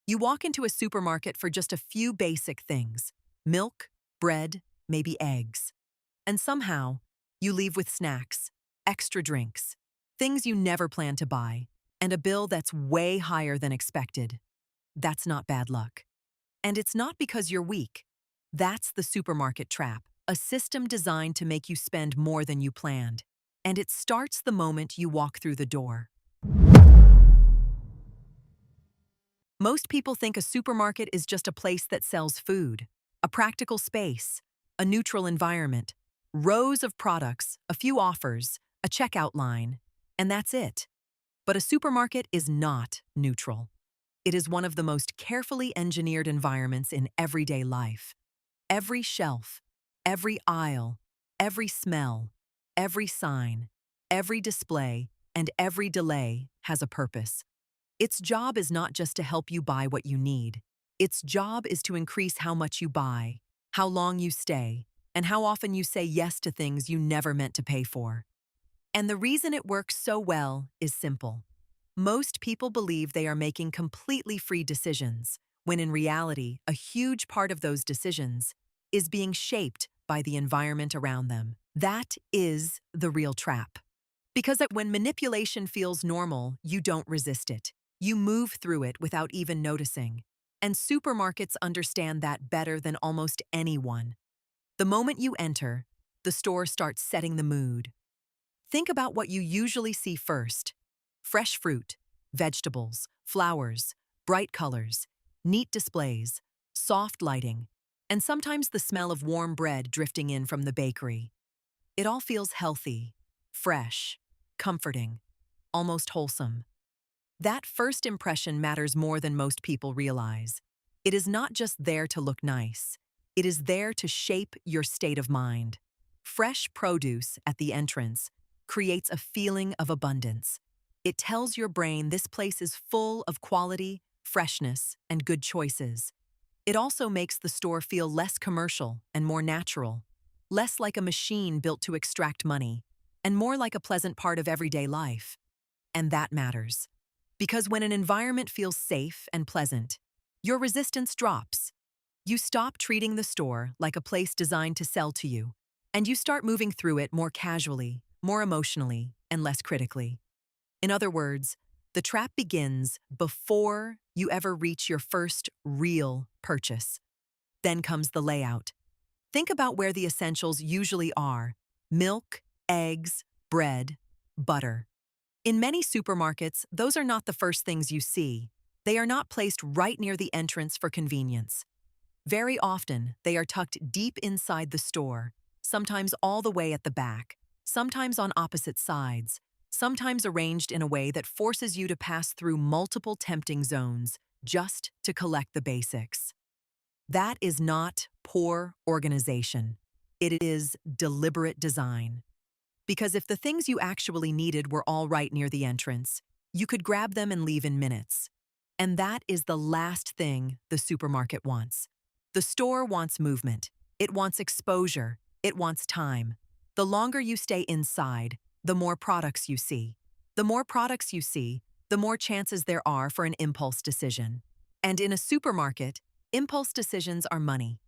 You walk into a supermarket for just a few basic things: milk, bread, maybe eggs. And somehow, you leave with snacks, extra drinks, things you never planned to buy, and a bill that's way higher than expected. That's not bad luck. And it's not because you're weak. That's the supermarket trap, a system designed to make you spend more than you planned. And it starts the moment you walk through the door. Most people think a supermarket is just a place that sells food, a practical space, a neutral environment, rows of products, a few offers, a checkout line, and that's it. But a supermarket is not neutral. It is one of the most carefully engineered environments in everyday life. Every shelf, every aisle, every smell, every sign, every display, and every delay has a purpose. Its job is not just to help you buy what you need. Its job is to increase how much you buy, how long you stay, and how often you say yes to things you never meant to pay for. And the reason it works so well is simple. Most people believe they are making completely free decisions, when in reality, a huge part of those decisions is being shaped by the environment around them. That is the real trap. Because when manipulation feels normal, you don't resist it. You move through it without even noticing. And supermarkets understand that better than almost anyone. The moment you enter, the store starts setting the mood. Think about what you usually see first: fresh fruit, vegetables, flowers, bright colors, neat displays, soft lighting, and sometimes the smell of warm bread drifting in from the bakery. It all feels healthy, fresh, comforting, almost wholesome. That first impression matters more than most people realize. It is not just there to look nice. It is there to shape your state of mind. Fresh produce at the entrance creates a feeling of abundance. It tells your brain this place is full of quality, freshness, and good choices. It also makes the store feel less commercial and more natural, less like a machine built to extract money, and more like a pleasant part of everyday life. And that matters. Because when an environment feels safe and pleasant, your resistance drops. You stop treating the store like a place designed to sell to you, and you start moving through it more casually, more emotionally, and less critically. In other words, the trap begins before you ever reach your first real purchase. Then comes the layout. Think about where the essentials usually are: milk, eggs, bread, butter. In many supermarkets, those are not the first things you see. They are not placed right near the entrance for convenience. Very often, they are tucked deep inside the store, sometimes all the way at the back, sometimes on opposite sides, sometimes arranged in a way that forces you to pass through multiple tempting zones just to collect the basics. That is not poor organization. It is deliberate design. Because if the things you actually needed were all right near the entrance, you could grab them and leave in minutes. And that is the last thing the supermarket wants. The store wants movement. It wants exposure. It wants time. The longer you stay inside, the more products you see. The more products you see, the more chances there are for an impulse decision. And in a supermarket, impulse decisions are money.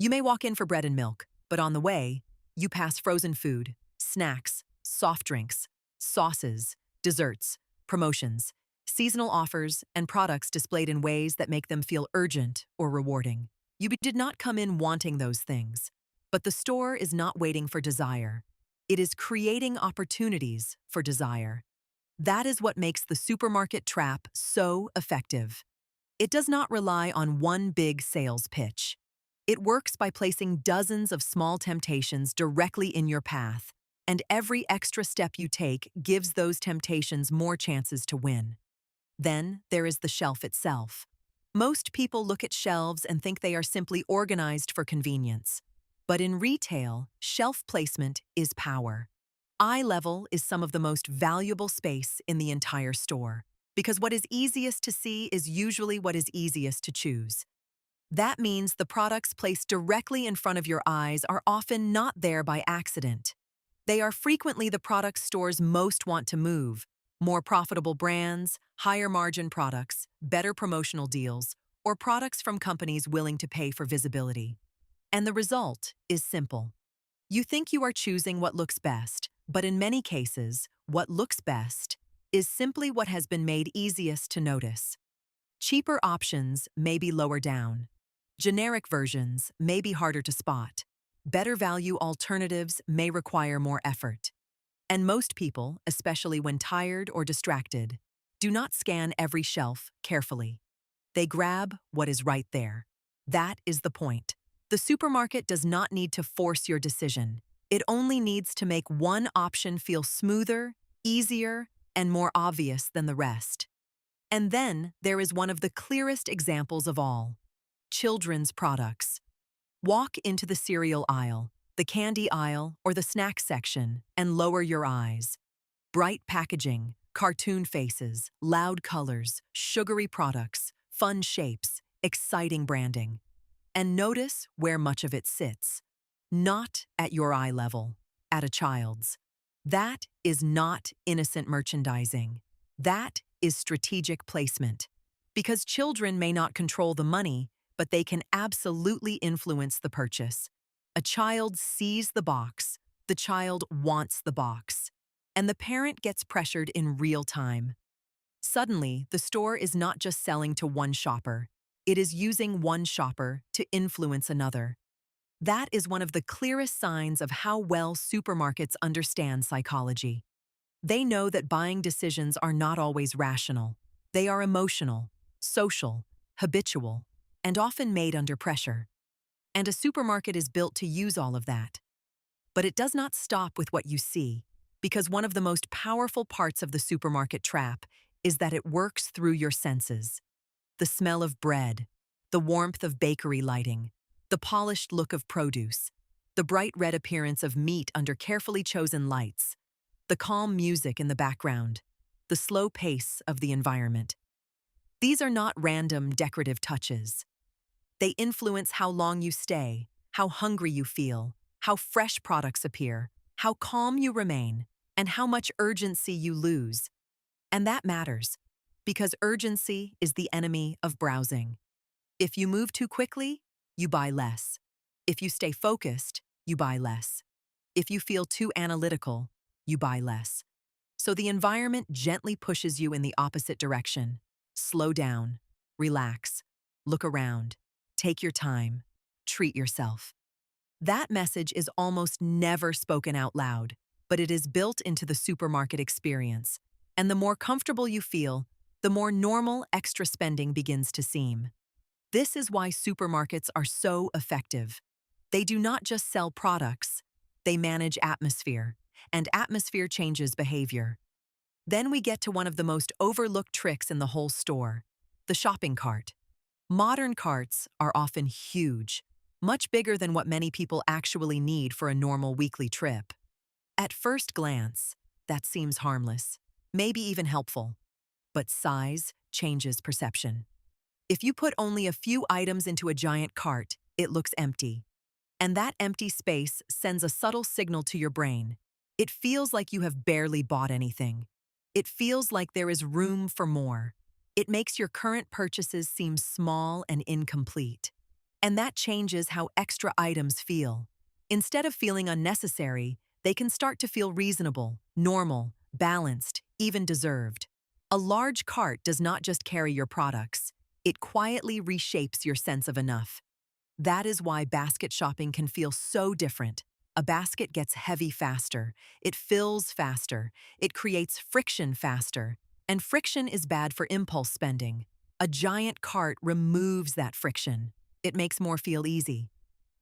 You may walk in for bread and milk, but on the way, you pass frozen food, snacks, soft drinks, sauces, desserts, promotions, seasonal offers, and products displayed in ways that make them feel urgent or rewarding. You did not come in wanting those things, but the store is not waiting for desire. It is creating opportunities for desire. That is what makes the supermarket trap so effective. It does not rely on one big sales pitch. It works by placing dozens of small temptations directly in your path, and every extra step you take gives those temptations more chances to win. Then there is the shelf itself. Most people look at shelves and think they are simply organized for convenience. But in retail, shelf placement is power. Eye level is some of the most valuable space in the entire store, because what is easiest to see is usually what is easiest to choose. That means the products placed directly in front of your eyes are often not there by accident. They are frequently the products stores most want to move, More profitable brands, higher margin products, better promotional deals, or products from companies willing to pay for visibility. And the result is simple. You think you are choosing what looks best, but in many cases, what looks best is simply what has been made easiest to notice. Cheaper options may be lower down. Generic versions may be harder to spot. Better value alternatives may require more effort. And most people, especially when tired or distracted, do not scan every shelf carefully. They grab what is right there. That is the point. The supermarket does not need to force your decision. It only needs to make one option feel smoother, easier, and more obvious than the rest. And then there is one of the clearest examples of all: children's products. Walk into the cereal aisle, the candy aisle, or the snack section, and lower your eyes. Bright packaging, cartoon faces, loud colors, sugary products, fun shapes, exciting branding. And notice where much of it sits. Not at your eye level, at a child's. That is not innocent merchandising. That is strategic placement. Because children may not control the money, but they can absolutely influence the purchase. A child sees the box, the child wants the box, and the parent gets pressured in real time. Suddenly, the store is not just selling to one shopper, it is using one shopper to influence another. That is one of the clearest signs of how well supermarkets understand psychology. They know that buying decisions are not always rational. They are emotional, social, habitual, and often made under pressure. And a supermarket is built to use all of that. But it does not stop with what you see, because one of the most powerful parts of the supermarket trap is that it works through your senses. The smell of bread, the warmth of bakery lighting, the polished look of produce, the bright red appearance of meat under carefully chosen lights, the calm music in the background, the slow pace of the environment. These are not random decorative touches. They influence how long you stay, how hungry you feel, how fresh products appear, how calm you remain, and how much urgency you lose. And that matters, because urgency is the enemy of browsing. If you move too quickly, you buy less. If you stay focused, you buy less. If you feel too analytical, you buy less. So the environment gently pushes you in the opposite direction. Slow down, relax, look around, take your time, treat yourself. That message is almost never spoken out loud, but it is built into the supermarket experience. And the more comfortable you feel, the more normal extra spending begins to seem. This is why supermarkets are so effective. They do not just sell products, they manage atmosphere, and atmosphere changes behavior. Then we get to one of the most overlooked tricks in the whole store: the shopping cart. Modern carts are often huge, much bigger than what many people actually need for a normal weekly trip. At first glance, that seems harmless, maybe even helpful. But size changes perception. If you put only a few items into a giant cart, it looks empty. And that empty space sends a subtle signal to your brain. It feels like you have barely bought anything. It feels like there is room for more. It makes your current purchases seem small and incomplete. And that changes how extra items feel. Instead of feeling unnecessary, they can start to feel reasonable, normal, balanced, even deserved. A large cart does not just carry your products. It quietly reshapes your sense of enough. That is why basket shopping can feel so different. A basket gets heavy faster, it fills faster, it creates friction faster, and friction is bad for impulse spending. A giant cart removes that friction. It makes more feel easy.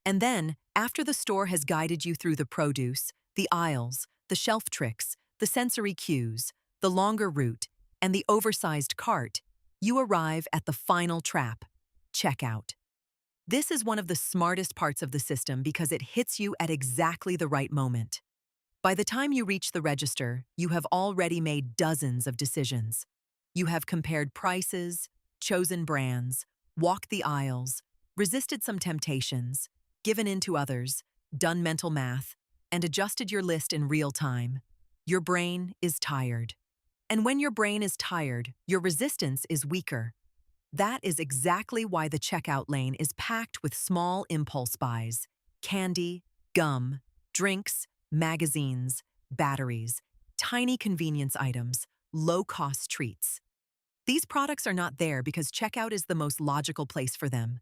And then, after the store has guided you through the produce, the aisles, the shelf tricks, the sensory cues, the longer route, and the oversized cart, you arrive at the final trap: checkout. This is one of the smartest parts of the system because it hits you at exactly the right moment. By the time you reach the register, you have already made dozens of decisions. You have compared prices, chosen brands, walked the aisles, resisted some temptations, given in to others, done mental math, and adjusted your list in real time. Your brain is tired. And when your brain is tired, your resistance is weaker. That is exactly why the checkout lane is packed with small impulse buys: candy, gum, drinks, magazines, batteries, tiny convenience items, low-cost treats. These products are not there because checkout is the most logical place for them.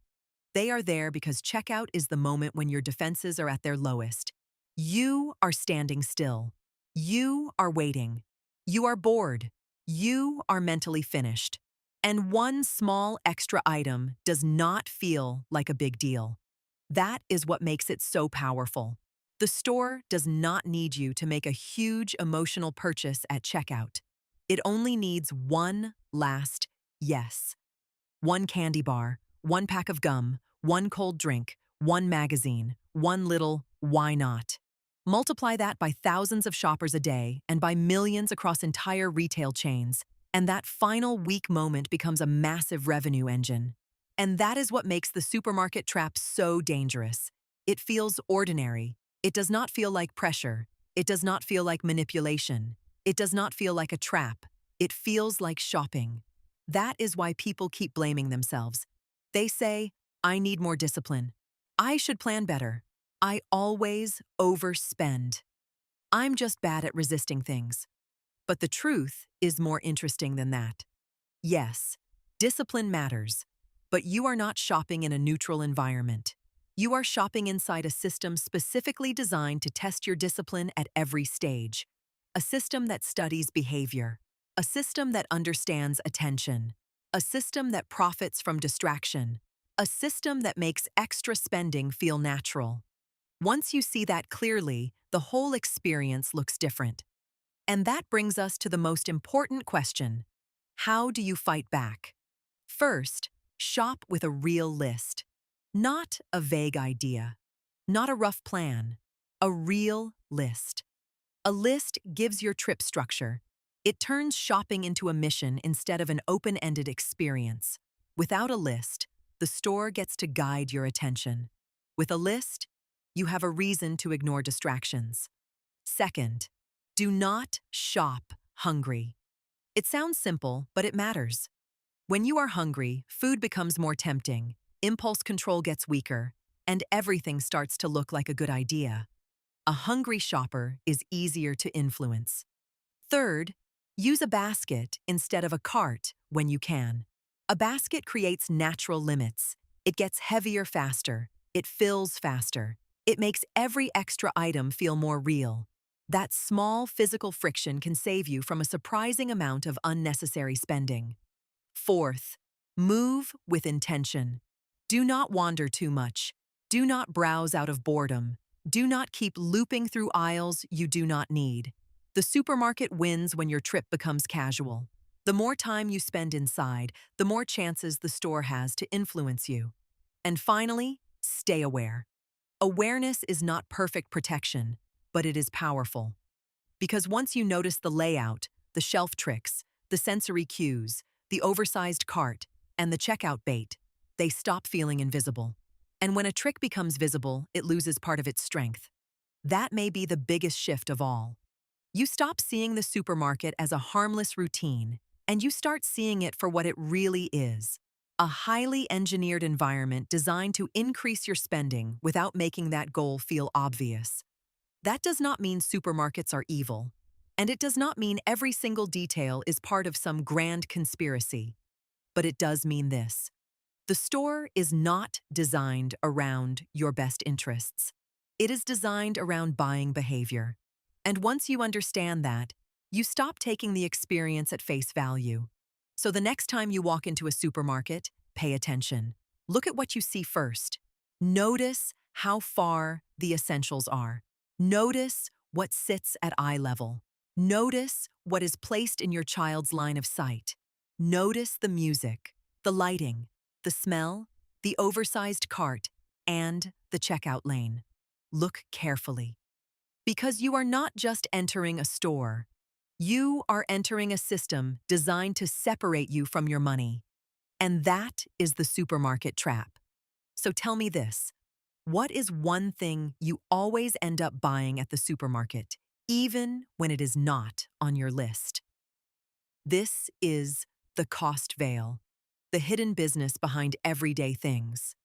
They are there because checkout is the moment when your defenses are at their lowest. You are standing still. You are waiting. You are bored. You are mentally finished. And one small extra item does not feel like a big deal. That is what makes it so powerful. The store does not need you to make a huge emotional purchase at checkout. It only needs one last yes. One candy bar, one pack of gum, one cold drink, one magazine, one little why not. Multiply that by thousands of shoppers a day and by millions across entire retail chains, and that final weak moment becomes a massive revenue engine. And that is what makes the supermarket trap so dangerous. It feels ordinary. It does not feel like pressure. It does not feel like manipulation. It does not feel like a trap. It feels like shopping. That is why people keep blaming themselves. They say, I need more discipline. I should plan better. I always overspend. I'm just bad at resisting things. But the truth is more interesting than that. Yes, discipline matters, but you are not shopping in a neutral environment. You are shopping inside a system specifically designed to test your discipline at every stage. A system that studies behavior. A system that understands attention. A system that profits from distraction. A system that makes extra spending feel natural. Once you see that clearly, the whole experience looks different. And that brings us to the most important question. How do you fight back? First, shop with a real list. Not a vague idea. Not a rough plan. A real list. A list gives your trip structure. It turns shopping into a mission instead of an open-ended experience. Without a list, the store gets to guide your attention. With a list, you have a reason to ignore distractions. Second, do not shop hungry. It sounds simple, but it matters. When you are hungry, food becomes more tempting, impulse control gets weaker, and everything starts to look like a good idea. A hungry shopper is easier to influence. Third, use a basket instead of a cart when you can. A basket creates natural limits. It gets heavier faster. It fills faster. It makes every extra item feel more real. That small physical friction can save you from a surprising amount of unnecessary spending. Fourth, move with intention. Do not wander too much. Do not browse out of boredom. Do not keep looping through aisles you do not need. The supermarket wins when your trip becomes casual. The more time you spend inside, the more chances the store has to influence you. And finally, stay aware. Awareness is not perfect protection, but it is powerful. Because once you notice the layout, the shelf tricks, the sensory cues, the oversized cart, and the checkout bait, they stop feeling invisible. And when a trick becomes visible, it loses part of its strength. That may be the biggest shift of all. You stop seeing the supermarket as a harmless routine, and you start seeing it for what it really is: a highly engineered environment designed to increase your spending without making that goal feel obvious. That does not mean supermarkets are evil, and it does not mean every single detail is part of some grand conspiracy. But it does mean this: the store is not designed around your best interests. It is designed around buying behavior. And once you understand that, you stop taking the experience at face value. So the next time you walk into a supermarket, pay attention. Look at what you see first. Notice how far the essentials are. Notice what sits at eye level. Notice what is placed in your child's line of sight. Notice the music, the lighting, the smell, the oversized cart, and the checkout lane. Look carefully. Because you are not just entering a store. You are entering a system designed to separate you from your money. And that is the supermarket trap. So tell me this: what is one thing you always end up buying at the supermarket, even when it is not on your list? This is the CostVeil, the hidden business behind everyday things.